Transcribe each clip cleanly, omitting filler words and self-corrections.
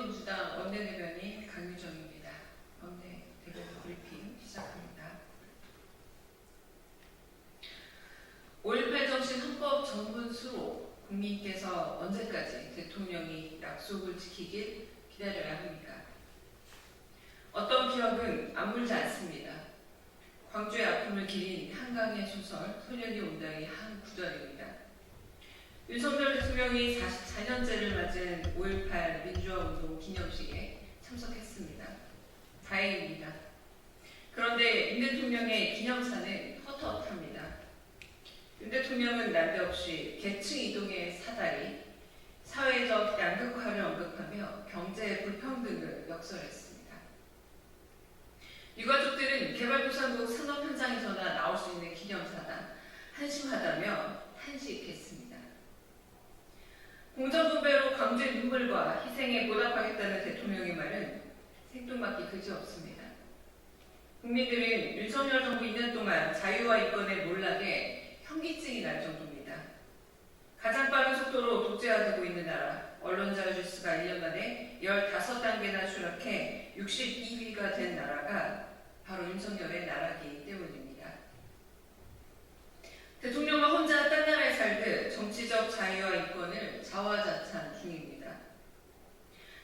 더불어민주당 원내대변인 강유정입니다. 원내대변인 브리핑 시작합니다. 5.18 정신 헌법 전문 수록 국민께서 언제까지 대통령이 약속을 지키길 기다려야 합니까? 어떤 기억은 아물지 않습니다. 광주의 아픔을 기린 한강의 소설 소년이 온다의 한 구절입니다. 윤석열 대통령이 44년째를 맞은 5.18 민주화운동 기념식에 참석했습니다. 다행입니다. 그런데 윤 대통령의 기념사는 헛헛합니다. 윤 대통령은 난데없이 계층 이동의 사다리, 사회적 양극화를 언급하며 경제 불평등을 역설했습니다. 유가족들은 개발도상국 산업 현장에서나 나올 수 있는 기념사다 한심하다며 탄식했습니다. 공정분배로 광주의 눈물과 희생에 보답하겠다는 대통령의 말은 생뚱맞기 그지없습니다. 국민들은 윤석열 정부 2년 동안 자유와 인권의 몰락에 현기증이 날 정도입니다. 가장 빠른 속도로 독재화되고 있는 나라, 언론 자유 지수가 1년 만에 15단계나 추락해 62위가 된 나라가 바로 윤석열의 나라이기 때문입니다. 대통령과 혼자 딴 나라에 살듯 정치적 자유와 인권을 자화자찬 중입니다.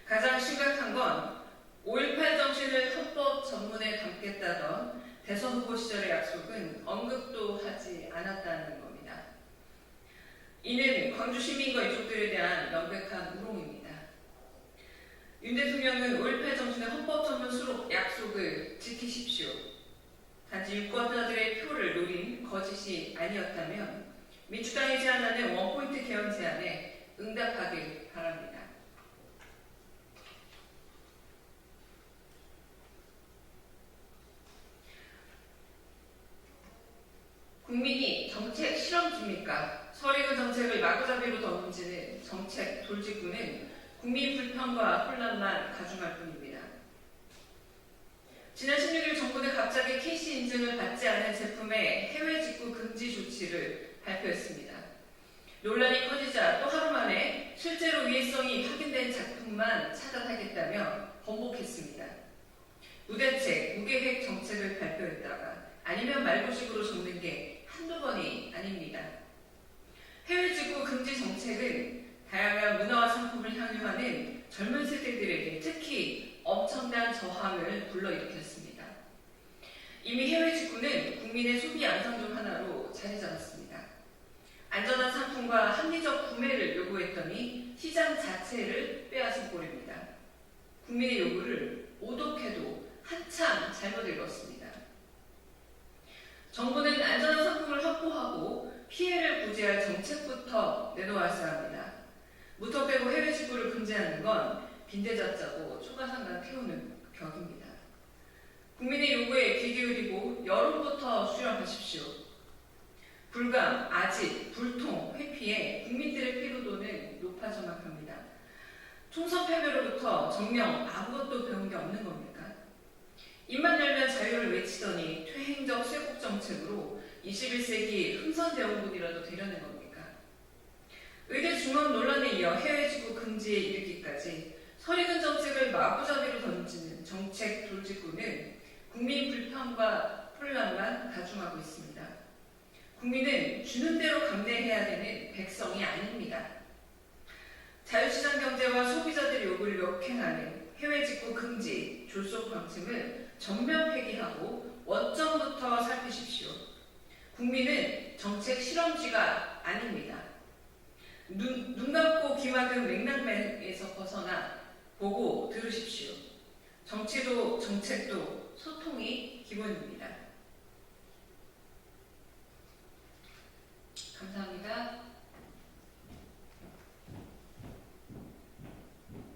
가장 심각한 건 5.18 정신을 헌법 전문에 담겠다던 대선 후보 시절의 약속은 언급도 하지 않았다는 겁니다. 이는 광주 시민과 유족들에 대한 명백한 우롱입니다. 윤 대통령은 5.18 정신의 헌법 전문 수록 약속을 지키십시오. 단지 유권자들의 표를 노린 거짓이 아니었다면 민주당이 제안하는 원포인트 개헌 제안에 응답하길 바랍니다. 국민이 정책 실험주입니까? 설익은 정책을 마구잡이로 던지는 정책 돌직구는 국민 불평과 혼란만 가중할 뿐입니다. 지난 16일 정부는 갑자기 KC 인증을 받지 않은 제품의 해외 직구 금지 조치를 발표했습니다. 논란이 커지자 또 하루 만에 실제로 위해성이 확인된 작품만 차단하겠다며 번복했습니다. 무대책, 무계획 정책을 발표했다가 아니면 말고식으로 적는 게 한두 번이 아닙니다. 해외 직구 금지 정책은 다양한 문화와 상품을 향유하는 젊은 세대들에게 특히 엄청난 저항을 불러일으켰습니다. 이미 해외 직구는 국민의 소비 안성 중 하나로 자리 잡았습니다. 안전한 상품과 합리적 구매를 요구했더니 시장 자체를 빼앗은 꼴입니다. 국민의 요구를 오독해도 한참 잘못 읽었습니다. 정부는 안전한 상품을 확보하고 피해를 구제할 정책부터 내놓았어야 합니다. 무턱대고 해외 직구를 금지하는 건 빈대잡자고 초가상간 태우는 격입니다. 국민의 요구에 귀 기울이고 여론부터 수렴하십시오. 불감, 아집, 불통, 회피에 국민들의 피로도는 높아져만 갑니다. 총선 패배로부터 정녕 아무것도 배운 게 없는 겁니까? 입만 열면 자유를 외치더니 퇴행적 쇄국 정책으로 21세기 흥선대원군이라도 되려는 겁니까? 의대 중원 논란에 이어 해외 직구 금지에 이르기까지 설익은 정책을 마구잡이로 던지는 정책 돌직구는 국민 불평과 혼란만 가중하고 있습니다. 국민은 주는 대로 감내해야 되는 백성이 아닙니다. 자유시장 경제와 소비자들의 요구를 역행하는 해외 직구 금지, 졸속 방침을 전면 폐기하고 원점부터 살피십시오. 국민은 정책 실험쥐가 아닙니다. 눈 감고 귀 막은 맥락에서 벗어나 보고 들으십시오. 정치도 정책도 소통이 기본입니다. 감사합니다.